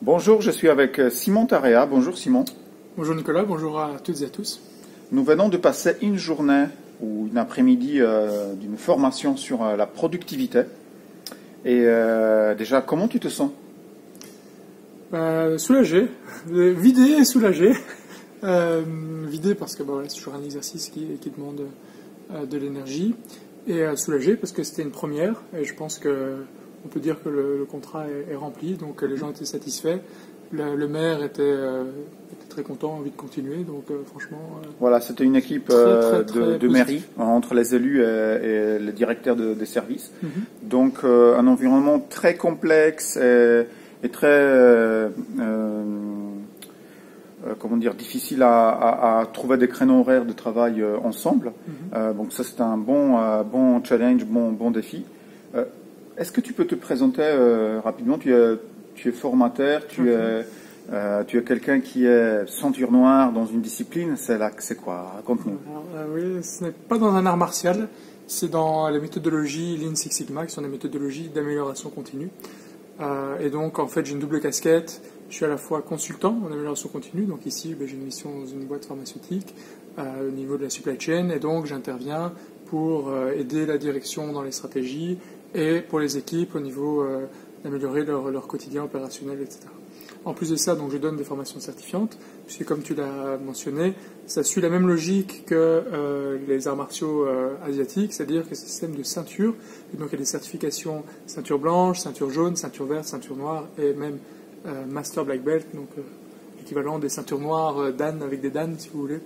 Bonjour, je suis avec Simon Tarea. Bonjour Simon. Bonjour Nicolas, bonjour à toutes et à tous. Nous venons de passer une journée ou une après-midi d'une formation sur la productivité. Et déjà, comment tu te sens? Soulagé, vidé et soulagé. Vidé parce que c'est toujours un exercice qui demande de l'énergie. Et soulagé parce que c'était une première. Et je pense qu'on peut dire que le contrat est rempli, donc les gens étaient satisfaits. Le maire était très content, envie de continuer, donc franchement... Voilà, c'était une équipe de mairie, entre les élus et le directeur des services. Mm-hmm. Donc un environnement très complexe et très... comment dire, difficile à trouver des créneaux horaires de travail ensemble. Mm-hmm. Donc ça c'est un bon challenge, bon défi. Est-ce que tu peux te présenter rapidement? Tu es formateur, tu es quelqu'un qui est ceinture noire dans une discipline, c'est quoi? Raconte-nous. Oui, ce n'est pas dans un art martial, c'est dans la méthodologie Lean Six Sigma, qui sont des méthodologies d'amélioration continue. Et donc, en fait, j'ai une double casquette. Je suis à la fois consultant en amélioration continue, donc ici, j'ai une mission dans une boîte pharmaceutique au niveau de la supply chain, et donc j'interviens pour aider la direction dans les stratégies et pour les équipes au niveau d'améliorer leur quotidien opérationnel, etc. En plus de ça, donc, je donne des formations certifiantes, puisque comme tu l'as mentionné, ça suit la même logique que les arts martiaux asiatiques, c'est-à-dire que c'est un système de ceinture, et donc il y a des certifications ceinture blanche, ceinture jaune, ceinture verte, ceinture noire, et même Master Black Belt, donc l'équivalent des ceintures noires Dan avec des Dan, si vous voulez.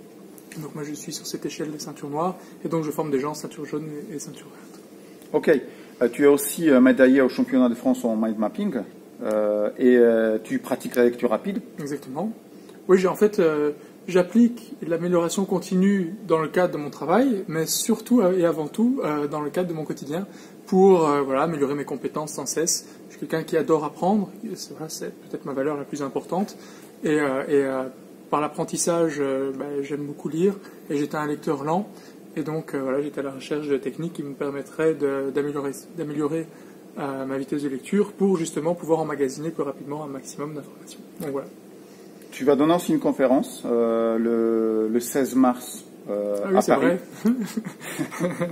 Donc moi je suis sur cette échelle des ceintures noires, et donc je forme des gens ceinture jaune et ceinture verte. Ok. Tu es aussi médaillé au championnat de France en mind mapping. Et tu pratiques la lecture rapide? Exactement. Oui, en fait, j'applique l'amélioration continue dans le cadre de mon travail, mais surtout et avant tout dans le cadre de mon quotidien pour améliorer mes compétences sans cesse. Je suis quelqu'un qui adore apprendre, c'est peut-être ma valeur la plus importante. Et par l'apprentissage, j'aime beaucoup lire et j'étais un lecteur lent. Et donc, j'étais à la recherche de techniques qui me permettraient d'améliorer ma vitesse de lecture pour justement pouvoir emmagasiner plus rapidement un maximum d'informations. Donc voilà. Tu vas donner aussi une conférence le 16 mars oui, à c'est Paris. Vrai.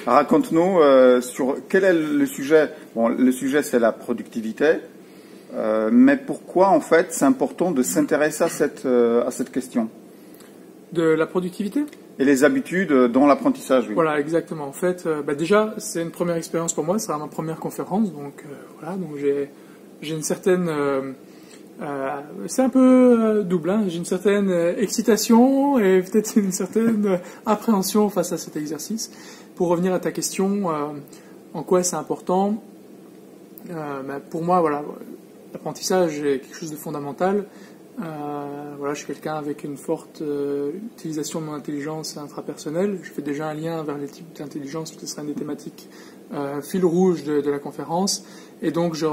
Raconte-nous sur quel est le sujet. Bon, le sujet c'est la productivité, mais pourquoi en fait c'est important de s'intéresser à cette question de la productivité et les habitudes dans l'apprentissage. Oui. Voilà, exactement. En fait, déjà, c'est une première expérience pour moi, c'est ma première conférence, donc donc j'ai une certaine... c'est un peu double, hein. J'ai une certaine excitation et peut-être une certaine appréhension face à cet exercice. Pour revenir à ta question, en quoi c'est important, pour moi, l'apprentissage est quelque chose de fondamental. Je suis quelqu'un avec une forte utilisation de mon intelligence intrapersonnelle. Je fais déjà un lien vers les types d'intelligence, ce sera une des thématiques fil rouge de la conférence. Et donc, je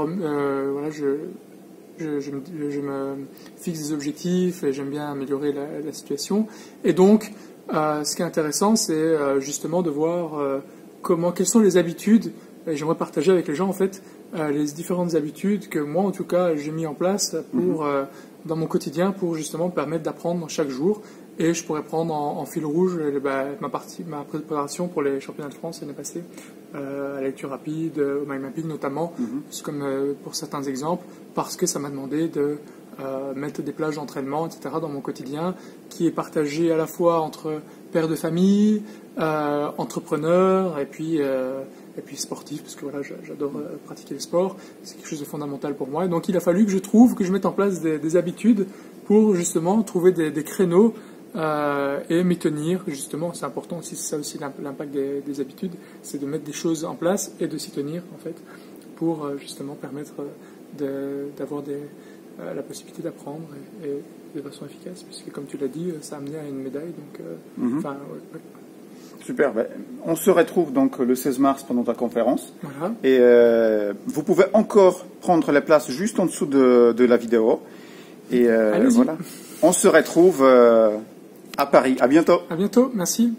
me fixe des objectifs et j'aime bien améliorer la situation. Et donc, ce qui est intéressant, c'est justement de voir quelles sont les habitudes. Et j'aimerais partager avec les gens, en fait, les différentes habitudes que moi, en tout cas, j'ai mis en place pour... dans mon quotidien pour justement me permettre d'apprendre chaque jour. Et je pourrais prendre en fil rouge ma préparation pour les championnats de France l'année passée, à la lecture rapide, au mind mapping notamment, comme pour certains exemples, parce que ça m'a demandé de mettre des plages d'entraînement, etc. dans mon quotidien, qui est partagé à la fois entre père de famille, entrepreneur, et puis sportif, parce que j'adore pratiquer le sport, c'est quelque chose de fondamental pour moi. Et donc il a fallu que je mette en place des habitudes pour justement trouver des créneaux et m'y tenir, justement. C'est important aussi, c'est ça aussi l'impact des habitudes, c'est de mettre des choses en place et de s'y tenir, en fait, pour justement permettre d'avoir la possibilité d'apprendre et de façon efficace, puisque comme tu l'as dit, ça a amené à une médaille, donc Super. On se retrouve donc le 16 mars pendant ta conférence. Voilà. Et vous pouvez encore prendre les places juste en dessous de la vidéo. Et voilà. On se retrouve à Paris. À bientôt. À bientôt. Merci.